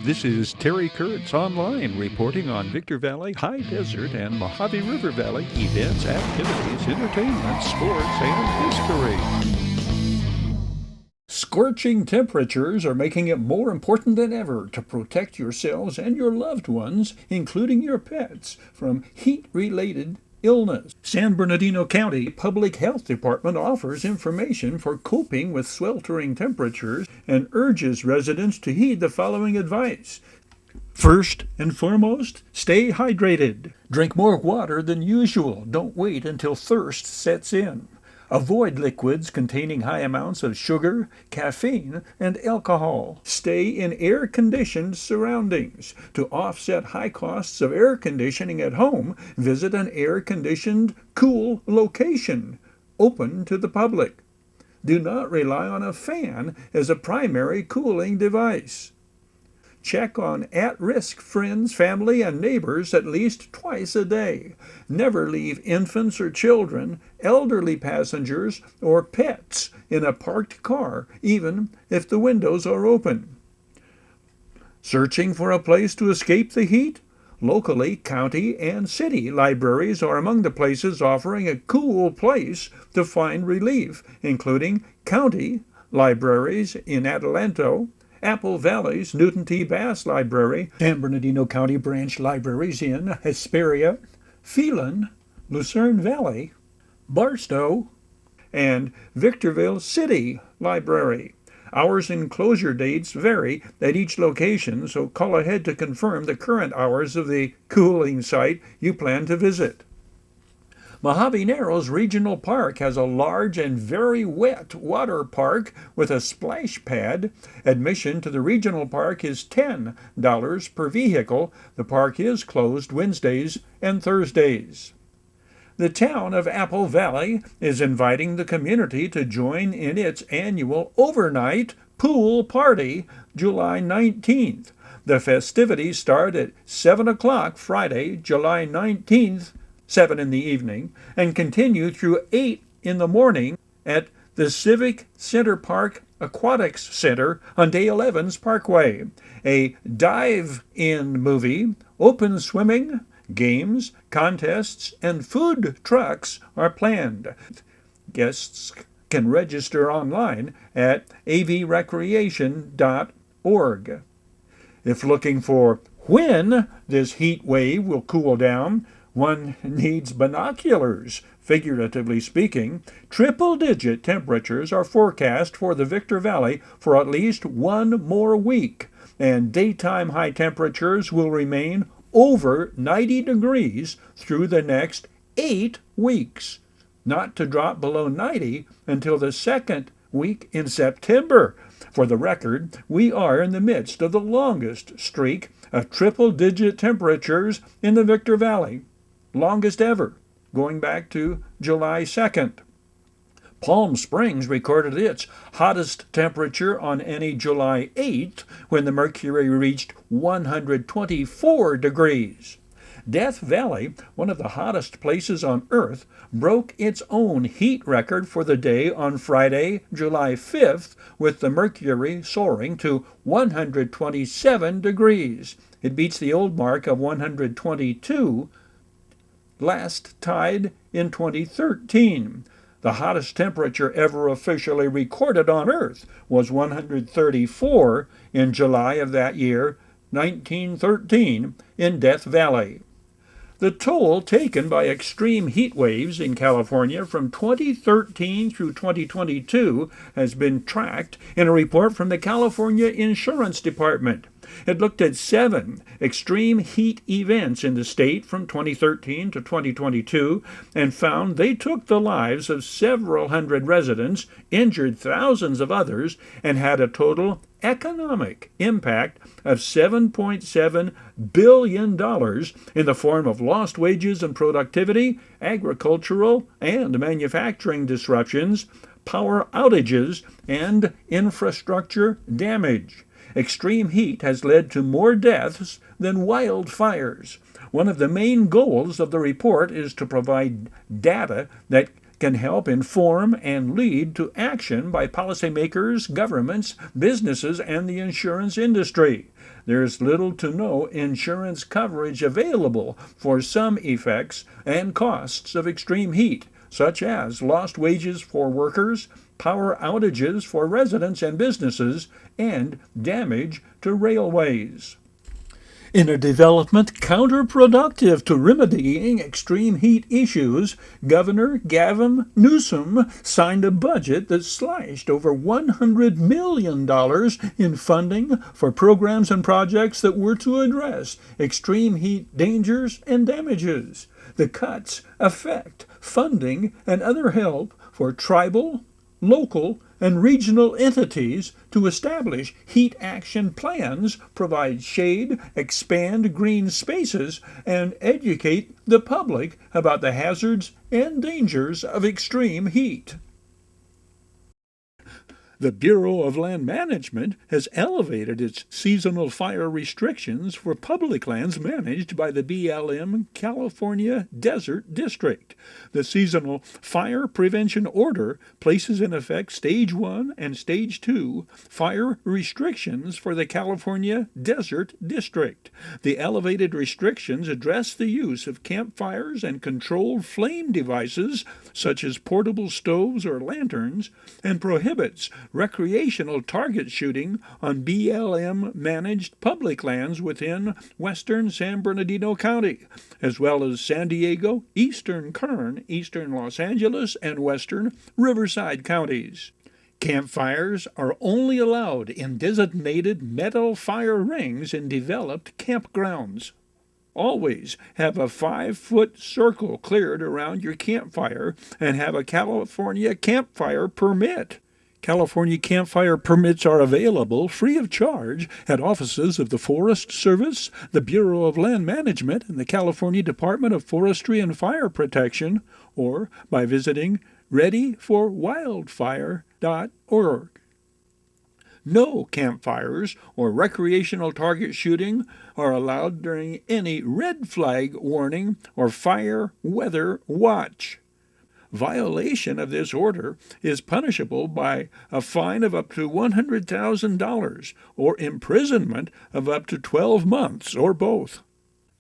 This is Terry Kurtz online reporting on Victor Valley, High Desert, and Mojave River Valley events, activities, entertainment, sports, and history. Scorching temperatures are making it more important than ever to protect yourselves and your loved ones, including your pets, from heat-related illness. San Bernardino County Public Health Department offers information for coping with sweltering temperatures and urges residents to heed the following advice. First and foremost, stay hydrated. Drink more water than usual. Don't wait until thirst sets in. Avoid liquids containing high amounts of sugar, caffeine, and alcohol. Stay in air-conditioned surroundings. To offset high costs of air conditioning at home, visit an air-conditioned, cool location, open to the public. Do not rely on a fan as a primary cooling device. Check on at-risk friends, family, and neighbors at least twice a day. Never leave infants or children, elderly passengers, or pets in a parked car, even if the windows are open. Searching for a place to escape the heat? Locally, county and city libraries are among the places offering a cool place to find relief, including county libraries in Adelanto, Apple Valley's Newton T. Bass Library, San Bernardino County Branch Libraries in Hesperia, Phelan, Lucerne Valley, Barstow, and Victorville City Library. Hours and closure dates vary at each location, so call ahead to confirm the current hours of the cooling site you plan to visit. Mojave Narrows Regional Park has a large and very wet water park with a splash pad. Admission to the regional park is $10 per vehicle. The park is closed Wednesdays and Thursdays. The town of Apple Valley is inviting the community to join in its annual overnight pool party July 19th. The festivities start at 7 o'clock Friday, July 19th, 7 in the evening, and continue through 8 in the morning at the Civic Center Park Aquatics Center on Dale Evans Parkway. A dive-in movie, open swimming, games, contests, and food trucks are planned. Guests can register online at avrecreation.org. If looking for when this heat wave will cool down, one needs binoculars. Figuratively speaking, triple-digit temperatures are forecast for the Victor Valley for at least one more week, and daytime high temperatures will remain over 90 degrees through the next 8 weeks, not to drop below 90 until the second week in September. For the record, we are in the midst of the longest streak of triple-digit temperatures in the Victor Valley. Longest ever, going back to July 2nd. Palm Springs recorded its hottest temperature on any July 8th when the mercury reached 124 degrees. Death Valley, one of the hottest places on Earth, broke its own heat record for the day on Friday, July 5th, with the mercury soaring to 127 degrees. It beats the old mark of 122 last tied in 2013. The hottest temperature ever officially recorded on Earth was 134 in July of that year, 1913, in Death Valley. The toll taken by extreme heat waves in California from 2013 through 2022 has been tracked in a report from the California Insurance Department. It looked at 7 extreme heat events in the state from 2013 to 2022 and found they took the lives of several hundred residents, injured thousands of others, and had a total economic impact of $7.7 billion in the form of lost wages and productivity, agricultural and manufacturing disruptions, power outages, and infrastructure damage. Extreme heat has led to more deaths than wildfires. One of the main goals of the report is to provide data that can help inform and lead to action by policymakers, governments, businesses, and the insurance industry. there's little to no insurance coverage available for some effects and costs of extreme heat, such as lost wages for workers, power outages for residents and businesses, and damage to railways. In a development counterproductive to remedying extreme heat issues, Governor Gavin Newsom signed a budget that slashed over $100 million in funding for programs and projects that were to address extreme heat dangers and damages. The cuts affect funding and other help for tribal, local, and regional entities to establish heat action plans, provide shade, expand green spaces, and educate the public about the hazards and dangers of extreme heat. The Bureau of Land Management has elevated its seasonal fire restrictions for public lands managed by the BLM California Desert District. The Seasonal Fire Prevention Order places in effect Stage 1 and Stage 2 fire restrictions for the California Desert District. The elevated restrictions address the use of campfires and controlled flame devices such as portable stoves or lanterns, and prohibits recreational target shooting on BLM-managed public lands within western San Bernardino County, as well as San Diego, eastern Kern, eastern Los Angeles, and western Riverside counties. Campfires are only allowed in designated metal fire rings in developed campgrounds. Always have a 5-foot circle cleared around your campfire and have a California campfire permit. California campfire permits are available free of charge at offices of the Forest Service, the Bureau of Land Management, and the California Department of Forestry and Fire Protection, or by visiting readyforwildfire.org. No campfires or recreational target shooting are allowed during any red flag warning or fire weather watch. Violation of this order is punishable by a fine of up to $100,000 or imprisonment of up to 12 months or both.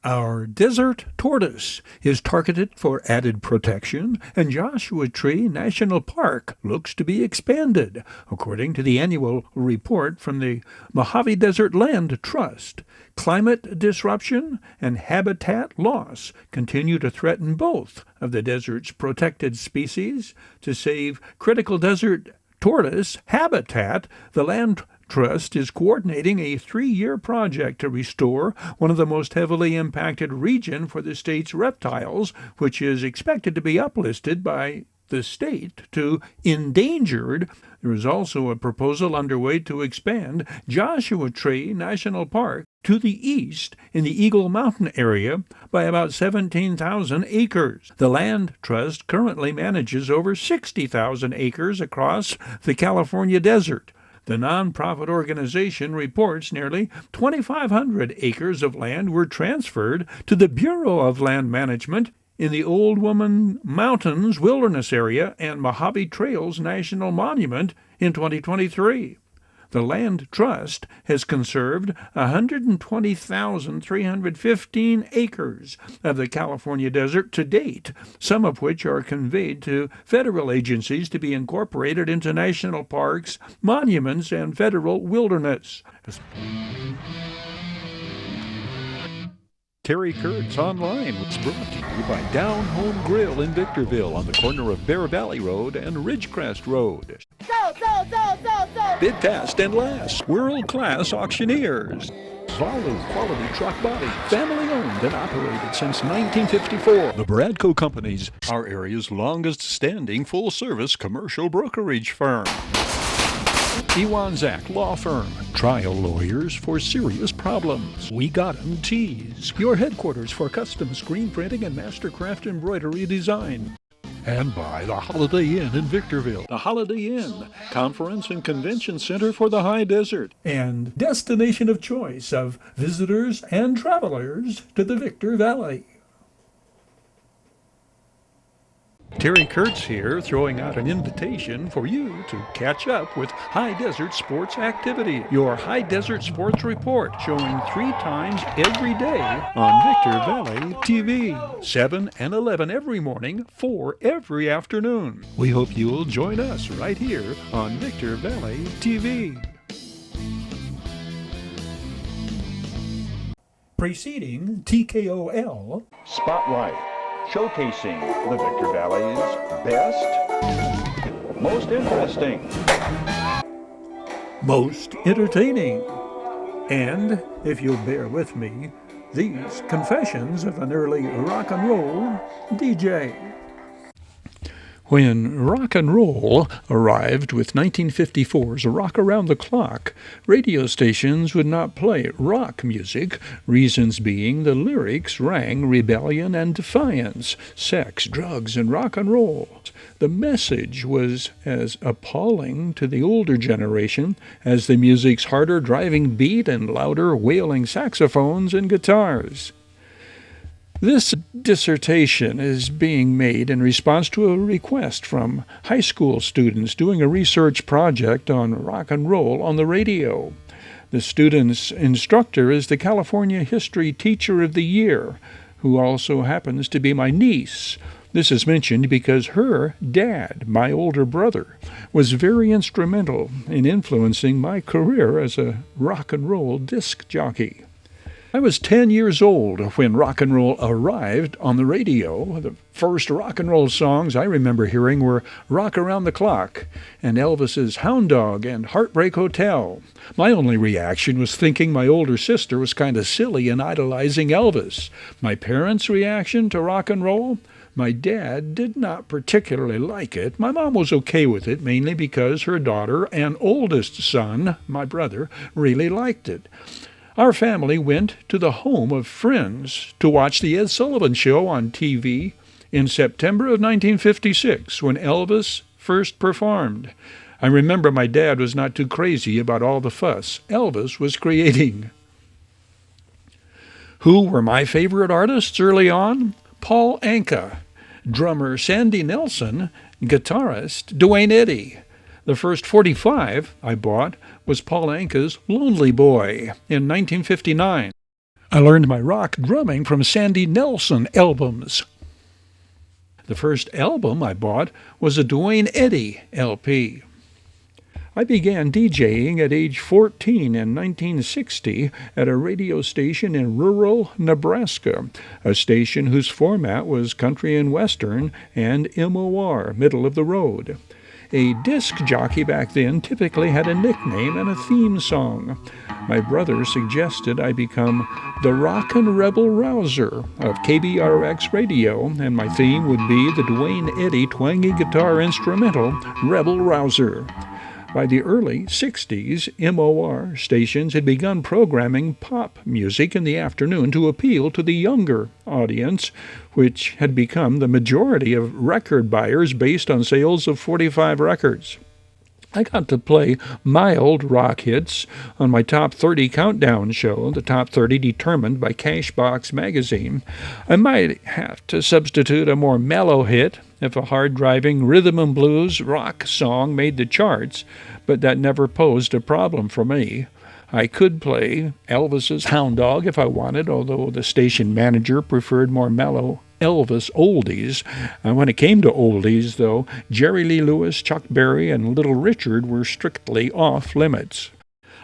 Our desert tortoise is targeted for added protection, and Joshua Tree National Park looks to be expanded, according to the annual report from the Mojave Desert Land Trust. Climate disruption and habitat loss continue to threaten both of the desert's protected species. To save critical desert tortoise habitat, the Land Trust is coordinating a 3-year project to restore one of the most heavily impacted regions for the state's reptiles, which is expected to be uplisted by the state to endangered. There is also a proposal underway to expand Joshua Tree National Park to the east in the Eagle Mountain area by about 17,000 acres. The Land Trust currently manages over 60,000 acres across the California desert. The nonprofit organization reports nearly 2,500 acres of land were transferred to the Bureau of Land Management in the Old Woman Mountains Wilderness Area and Mojave Trails National Monument in 2023. The Land Trust has conserved 120,315 acres of the California desert to date, some of which are conveyed to federal agencies to be incorporated into national parks, monuments, and federal wilderness. Terry Kurtz Online was brought to you by Down Home Grill in Victorville on the corner of Bear Valley Road and Ridgecrest Road. Bid fast and last. World-class auctioneers. Zvalu Quality Truck Body. Family owned and operated since 1954. The Bradco Companies, our area's longest-standing full-service commercial brokerage firm. Iwanzak Law Firm. Trial lawyers for serious problems. We Got 'em Tees. Your headquarters for custom screen printing and mastercraft embroidery design. And by the Holiday Inn in Victorville. The Holiday Inn, conference and convention center for the high desert. And destination of choice of visitors and travelers to the Victor Valley. Terry Kurtz here, throwing out an invitation for you to catch up with High Desert Sports Activity, your High Desert Sports Report, showing 3 times every day on Victor Valley TV, 7 and 11 every morning, 4 every afternoon. We hope you'll join us right here on Victor Valley TV. Preceding TKOL Spotlight, showcasing the Victor Valley's best, most interesting, most entertaining, and, if you'll bear with me, these confessions of an early rock and roll DJ. When rock and roll arrived with 1954's Rock Around the Clock, radio stations would not play rock music, reasons being the lyrics rang rebellion and defiance, sex, drugs, and rock and roll. The message was as appalling to the older generation as the music's harder driving beat and louder wailing saxophones and guitars. This dissertation is being made in response to a request from high school students doing a research project on rock and roll on the radio. The student's instructor is the California History Teacher of the Year, who also happens to be my niece. This is mentioned because her dad, my older brother, was very instrumental in influencing my career as a rock and roll disc jockey. I was 10 years old when rock and roll arrived on the radio. The first rock and roll songs I remember hearing were Rock Around the Clock and Elvis's Hound Dog and Heartbreak Hotel. My only reaction was thinking my older sister was kind of silly in idolizing Elvis. My parents' reaction to rock and roll? My dad did not particularly like it. My mom was okay with it, mainly because her daughter and oldest son, my brother, really liked it. Our family went to the home of friends to watch the Ed Sullivan Show on TV in September of 1956 when Elvis first performed. I remember my dad was not too crazy about all the fuss Elvis was creating. Who were my favorite artists early on? Paul Anka, drummer Sandy Nelson, guitarist Duane Eddy. The first 45 I bought was Paul Anka's Lonely Boy in 1959. I learned my rock drumming from Sandy Nelson albums. The first album I bought was a Duane Eddy LP. I began DJing at age 14 in 1960 at a radio station in rural Nebraska, a station whose format was country and western and MOR, middle of the road. A disc jockey back then typically had a nickname and a theme song. My brother suggested I become the Rockin' Rebel Rouser of KBRX radio, and my theme would be the Duane Eddy twangy guitar instrumental, Rebel Rouser. By the early 60s, MOR stations had begun programming pop music in the afternoon to appeal to the younger audience, which had become the majority of record buyers based on sales of 45 records. I got to play mild rock hits on my Top 30 Countdown show, the Top 30 determined by Cashbox magazine. I might have to substitute a more mellow hit if a hard-driving rhythm and blues rock song made the charts, but that never posed a problem for me. I could play Elvis's Hound Dog if I wanted, although the station manager preferred more mellow Elvis oldies. When it came to oldies, though, Jerry Lee Lewis, Chuck Berry, and Little Richard were strictly off limits.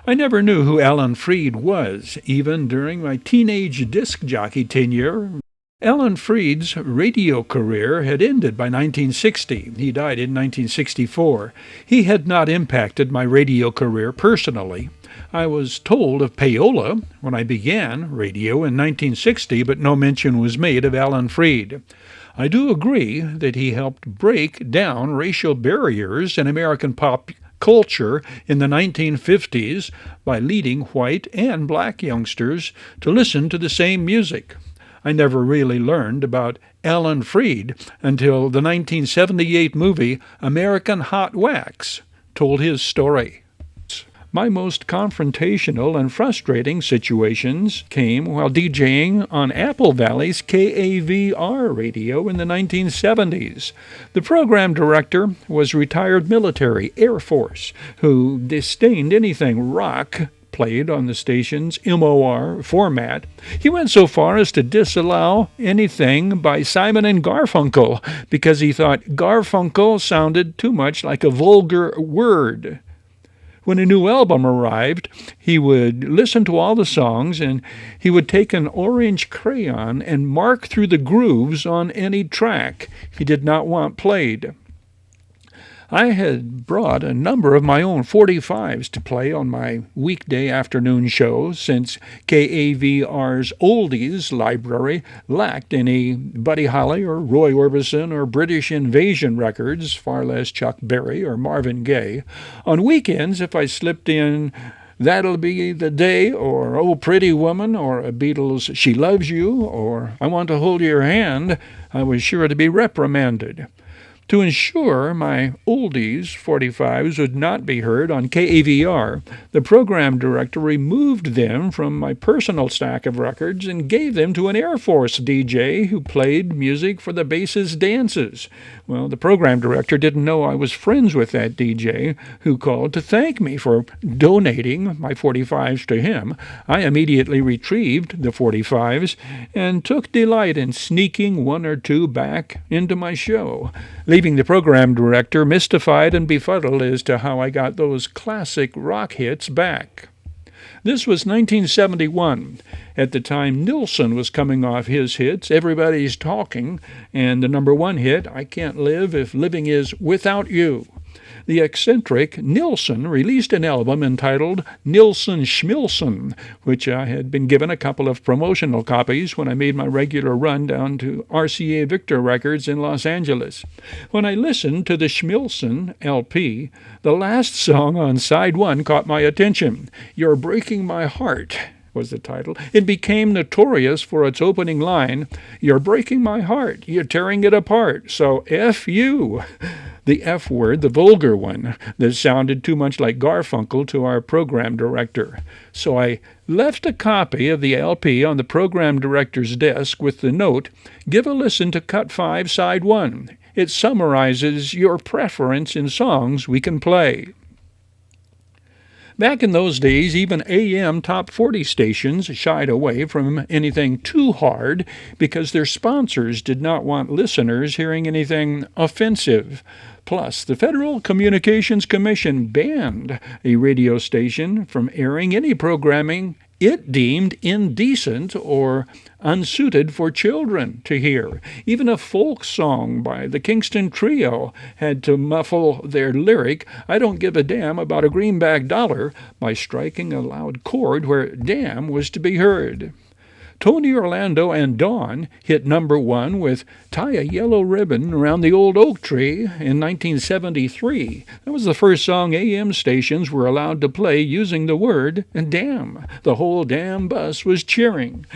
I never knew who Alan Freed was, even during my teenage disc jockey tenure. Alan Freed's radio career had ended by 1960. He died in 1964. He had not impacted my radio career personally. I was told of payola when I began radio in 1960, but no mention was made of Alan Freed. I do agree that he helped break down racial barriers in American pop culture in the 1950s by leading white and black youngsters to listen to the same music. I never really learned about Alan Freed until the 1978 movie American Hot Wax told his story. My most confrontational and frustrating situations came while DJing on Apple Valley's KAVR radio in the 1970s. The program director was retired military Air Force who disdained anything rock played on the station's MOR format. He went so far as to disallow anything by Simon and Garfunkel because he thought Garfunkel sounded too much like a vulgar word. When a new album arrived, he would listen to all the songs and he would take an orange crayon and mark through the grooves on any track he did not want played. I had brought a number of my own 45s to play on my weekday afternoon show since KAVR's oldies library lacked any Buddy Holly or Roy Orbison or British Invasion records, far less Chuck Berry or Marvin Gaye. On weekends, if I slipped in That'll Be the Day or Oh Pretty Woman or a Beatles' She Loves You or I Want to Hold Your Hand, I was sure to be reprimanded. To ensure my oldies 45s would not be heard on KAVR, the program director removed them from my personal stack of records and gave them to an Air Force DJ who played music for the base's dances. Well, the program director didn't know I was friends with that DJ, who called to thank me for donating my 45s to him. I immediately retrieved the 45s and took delight in sneaking one or two back into my show, leaving the program director mystified and befuddled as to how I got those classic rock hits back. This was 1971. At the time, Nilsson was coming off his hits, Everybody's Talking, and the number one hit, I Can't Live If Living Is Without You. The eccentric Nilsson released an album entitled Nilsson Schmilsson, which I had been given a couple of promotional copies when I made my regular run down to RCA Victor Records in Los Angeles. When I listened to the Schmilsson LP, the last song on side one caught my attention. You're Breaking My Heart was the title. It became notorious for its opening line, You're breaking my heart, you're tearing it apart, so F you. The F word, the vulgar one, that sounded too much like Garfunkel to our program director. So I left a copy of the LP on the program director's desk with the note, give a listen to Cut 5, Side 1. It summarizes your preference in songs we can play. Back in those days, even AM top 40 stations shied away from anything too hard because their sponsors did not want listeners hearing anything offensive. Plus, the Federal Communications Commission banned a radio station from airing any programming it deemed indecent or unsuited for children to hear. Even a folk song by the Kingston Trio had to muffle their lyric, I don't give a damn about a greenback dollar, by striking a loud chord where damn was to be heard. Tony Orlando and Dawn hit number one with Tie a Yellow Ribbon Around the Old Oak Tree in 1973. That was the first song AM stations were allowed to play using the word damn. The whole damn bus was cheering.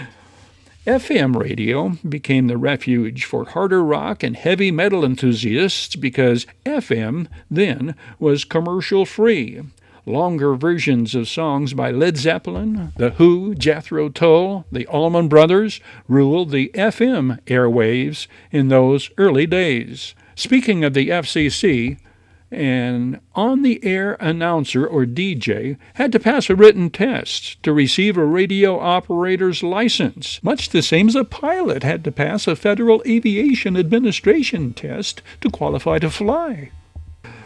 FM radio became the refuge for harder rock and heavy metal enthusiasts because FM then was commercial-free. Longer versions of songs by Led Zeppelin, The Who, Jethro Tull, the Allman Brothers ruled the FM airwaves in those early days. Speaking of the FCC, an on-the-air announcer or DJ had to pass a written test to receive a radio operator's license, much the same as a pilot had to pass a Federal Aviation Administration test to qualify to fly.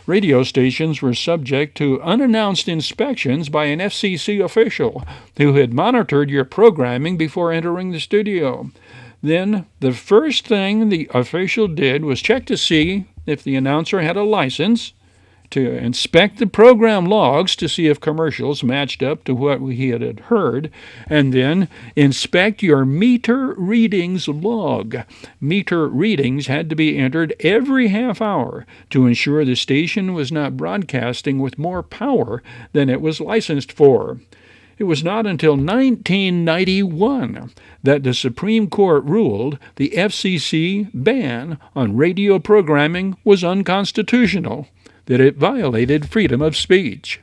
Radio stations were subject to unannounced inspections by an FCC official who had monitored your programming before entering the studio. Then, the first thing the official did was check to see if the announcer had a license, to inspect the program logs to see if commercials matched up to what he had heard, and then inspect your meter readings log. Meter readings had to be entered every half hour to ensure the station was not broadcasting with more power than it was licensed for. It was not until 1991 that the Supreme Court ruled the FCC ban on radio programming was unconstitutional, that it violated freedom of speech.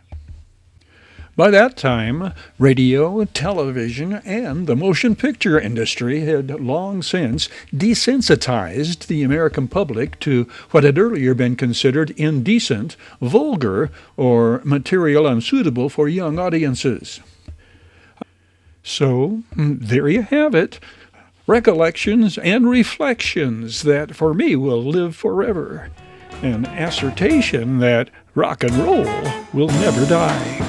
By that time, radio, television, and the motion picture industry had long since desensitized the American public to what had earlier been considered indecent, vulgar, or material unsuitable for young audiences. So, there you have it. Recollections and reflections that for me will live forever. An assertion that rock and roll will never die.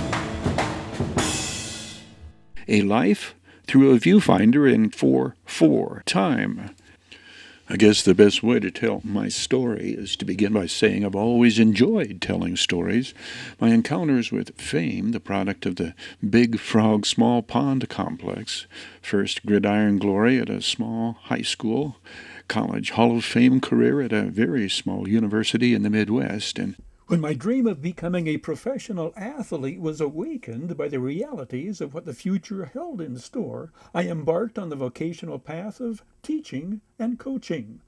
A life through a viewfinder in 4/4 time. I guess the best way to tell my story is to begin by saying I've always enjoyed telling stories. My encounters with fame, the product of the Big Frog Small Pond complex, first gridiron glory at a small high school, college Hall of Fame career at a very small university in the Midwest, and when my dream of becoming a professional athlete was awakened by the realities of what the future held in store, I embarked on the vocational path of teaching and coaching.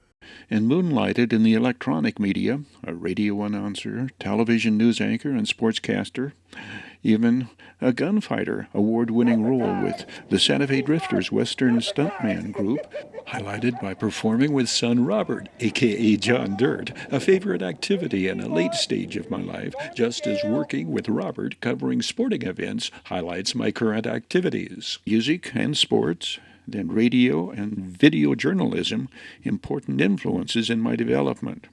And moonlighted in the electronic media, a radio announcer, television news anchor, and sportscaster, even a gunfighter award-winning role with the Santa Fe Drifters Western Stuntman Group, highlighted by performing with son Robert, a.k.a. John Dirt, a favorite activity in a late stage of my life, just as working with Robert covering sporting events highlights my current activities. Music and sports, then radio and video journalism, important influences in my development.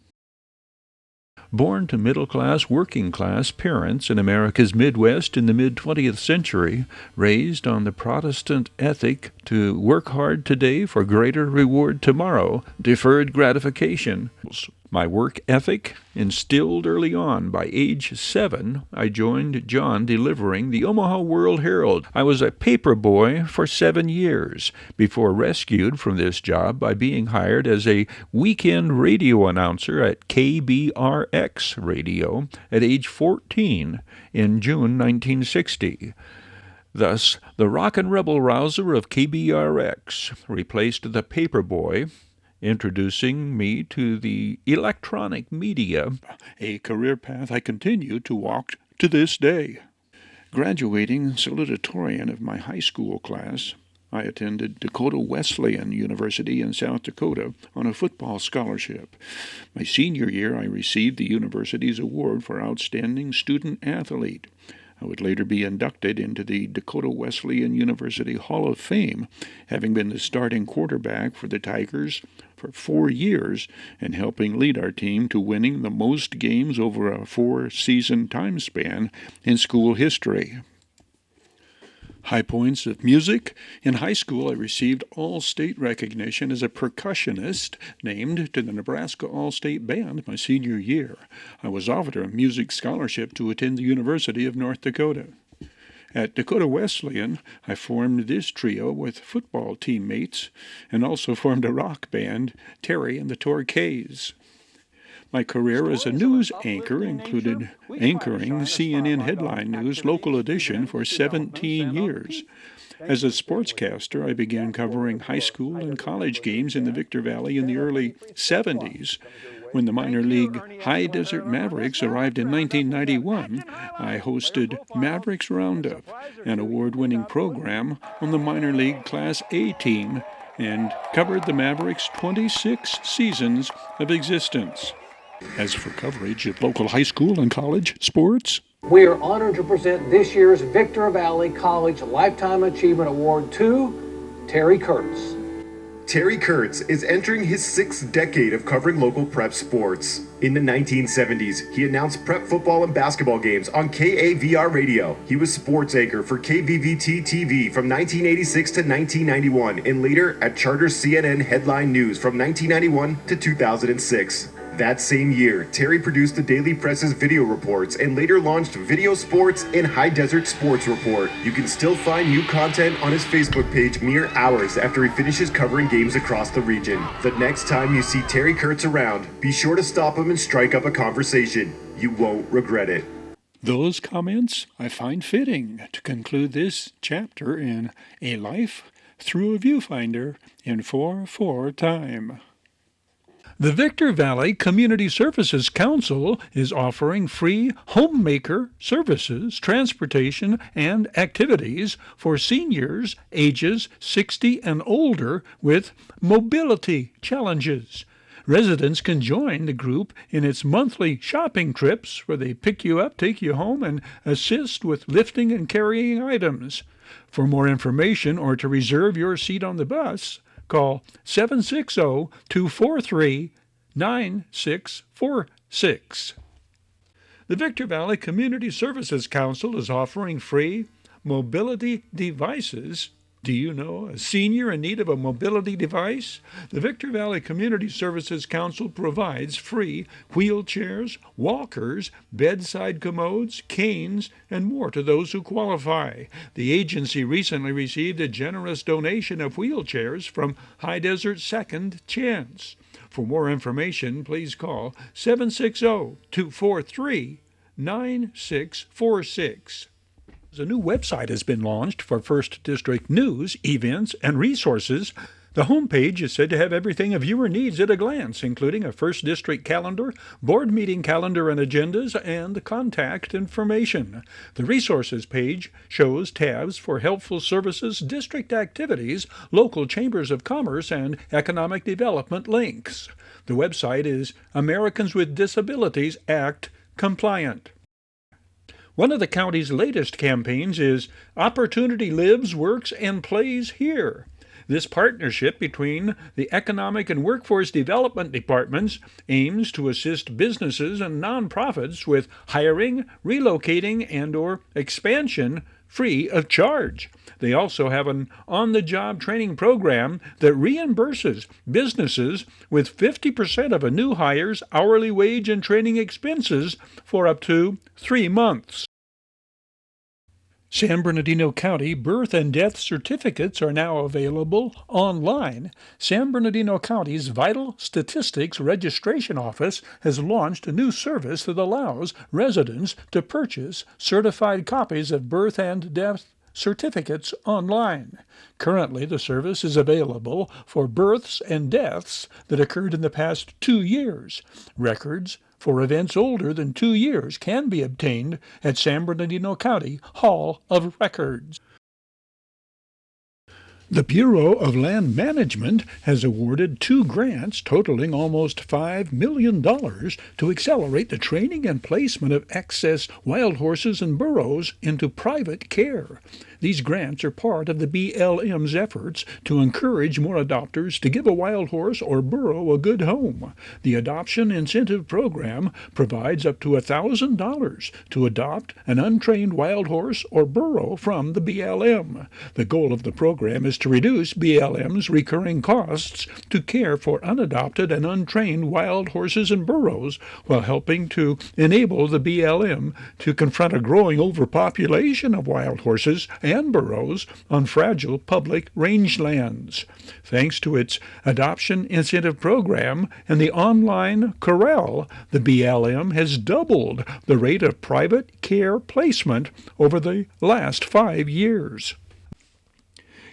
Born to middle-class, working-class parents in America's Midwest in the mid-20th century, raised on the Protestant ethic to work hard today for greater reward tomorrow, deferred gratification. My work ethic instilled early on. By age 7, I joined John delivering the Omaha World Herald. I was a paper boy for 7 years, before rescued from this job by being hired as a weekend radio announcer at KBRX Radio at age 14 in June 1960. Thus, the rock and rebel rouser of KBRX replaced the paper boy, introducing me to the electronic media, a career path I continue to walk to this day. Graduating salutatorian of my high school class, I attended Dakota Wesleyan University in South Dakota on a football scholarship. My senior year, I received the university's award for Outstanding Student Athlete. I would later be inducted into the Dakota Wesleyan University Hall of Fame, having been the starting quarterback for the Tigers for 4 years and helping lead our team to winning the most games over a 4-season time span in school history. High points of music. In high school, I received all-state recognition as a percussionist, named to the Nebraska All-State Band my senior year. I was offered a music scholarship to attend the University of North Dakota. At Dakota Wesleyan, I formed this trio with football teammates and also formed a rock band, Terry and the Torquays. My career as a news anchor included anchoring CNN Headline News Local Edition for 17 years. As a sportscaster, I began covering high school and college games in the Victor Valley in the early 70s. When the minor league High Desert Mavericks arrived in 1991, I hosted Mavericks Roundup, an award-winning program on the minor league Class A team, and covered the Mavericks' 26 seasons of existence. As for coverage of local high school and college sports, we are honored to present this year's Victor Valley College Lifetime Achievement Award to Terry Kurtz. Terry Kurtz is entering his 6th decade of covering local prep sports. In the 1970s, he announced prep football and basketball games on KAVR radio. He was sports anchor for KVVT TV from 1986 to 1991 and later at Charter CNN Headline News from 1991 to 2006. That same year, Terry produced the Daily Press's video reports and later launched Video Sports and High Desert Sports Report. You can still find new content on his Facebook page mere hours after he finishes covering games across the region. The next time you see Terry Kurtz around, be sure to stop him and strike up a conversation. You won't regret it. Those comments I find fitting to conclude this chapter in A Life Through a Viewfinder in 4/4 time. The Victor Valley Community Services Council is offering free homemaker services, transportation, and activities for seniors ages 60 and older with mobility challenges. Residents can join the group in its monthly shopping trips where they pick you up, take you home, and assist with lifting and carrying items. For more information or to reserve your seat on the bus, call 760-243-9646. The Victor Valley Community Services Council is offering free mobility devices. Do you know a senior in need of a mobility device? The Victor Valley Community Services Council provides free wheelchairs, walkers, bedside commodes, canes, and more to those who qualify. The agency recently received a generous donation of wheelchairs from High Desert Second Chance. For more information, please call 760-243-9646. A new website has been launched for First District news, events, and resources. The homepage is said to have everything a viewer needs at a glance, including a First District calendar, board meeting calendar and agendas, and contact information. The resources page shows tabs for helpful services, district activities, local chambers of commerce, and economic development links. The website is Americans with Disabilities Act compliant. One of the county's latest campaigns is Opportunity Lives, Works, and Plays Here. This partnership between the Economic and Workforce Development Departments aims to assist businesses and nonprofits with hiring, relocating, and/or expansion free of charge. They also have an on-the-job training program that reimburses businesses with 50% of a new hire's hourly wage and training expenses for up to 3 months. San Bernardino County birth and death certificates are now available online. San Bernardino County's Vital Statistics Registration Office has launched a new service that allows residents to purchase certified copies of birth and death certificates online. Currently, the service is available for births and deaths that occurred in the past 2 years. Records for events older than 2 years can be obtained at San Bernardino County Hall of Records. The Bureau of Land Management has awarded 2 grants totaling almost $5 million to accelerate the training and placement of excess wild horses and burros into private care. These grants are part of the BLM's efforts to encourage more adopters to give a wild horse or burro a good home. The Adoption Incentive Program provides up to $1,000 to adopt an untrained wild horse or burro from the BLM. The goal of the program is to reduce BLM's recurring costs to care for unadopted and untrained wild horses and burros, while helping to enable the BLM to confront a growing overpopulation of wild horses and burros on fragile public rangelands. Thanks to its Adoption Incentive Program and the online corral, the BLM has doubled the rate of private care placement over the last 5 years.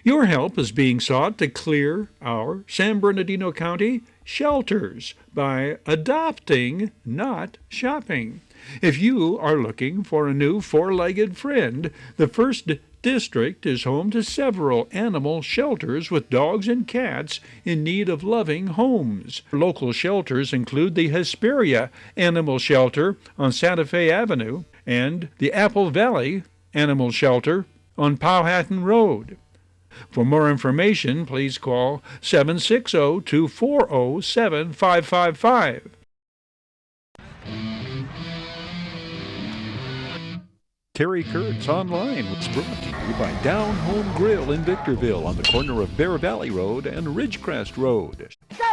Your help is being sought to clear our San Bernardino County shelters by adopting, not shopping. If you are looking for a new four-legged friend, the First District is home to several animal shelters with dogs and cats in need of loving homes. Local shelters include the Hesperia Animal Shelter on Santa Fe Avenue and the Apple Valley Animal Shelter on Powhatan Road. For more information, please call 760-240-7555. Terry Kurtz Online was brought to you by Down Home Grill in Victorville on the corner of Bear Valley Road and Ridgecrest Road. So.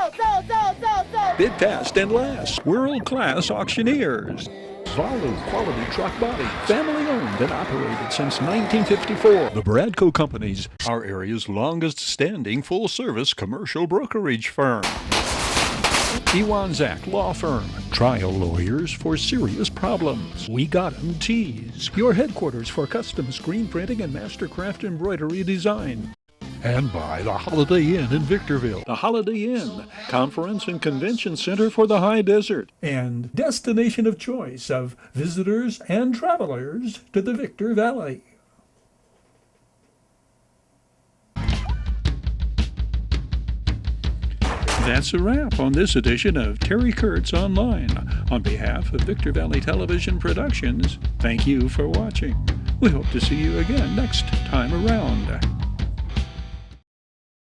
Bid fast and last. World-class auctioneers. Zolu Quality Truck Body. Family owned and operated since 1954. The Bradco Companies, our area's longest-standing full-service commercial brokerage firm. Iwanzak Law Firm, trial lawyers for serious problems. We Got 'em Tees, your headquarters for custom screen printing and mastercraft embroidery design. And by the Holiday Inn in Victorville. The Holiday Inn, conference and convention center for the high desert. And destination of choice of visitors and travelers to the Victor Valley. That's a wrap on this edition of Terry Kurtz Online. On behalf of Victor Valley Television Productions, thank you for watching. We hope to see you again next time around.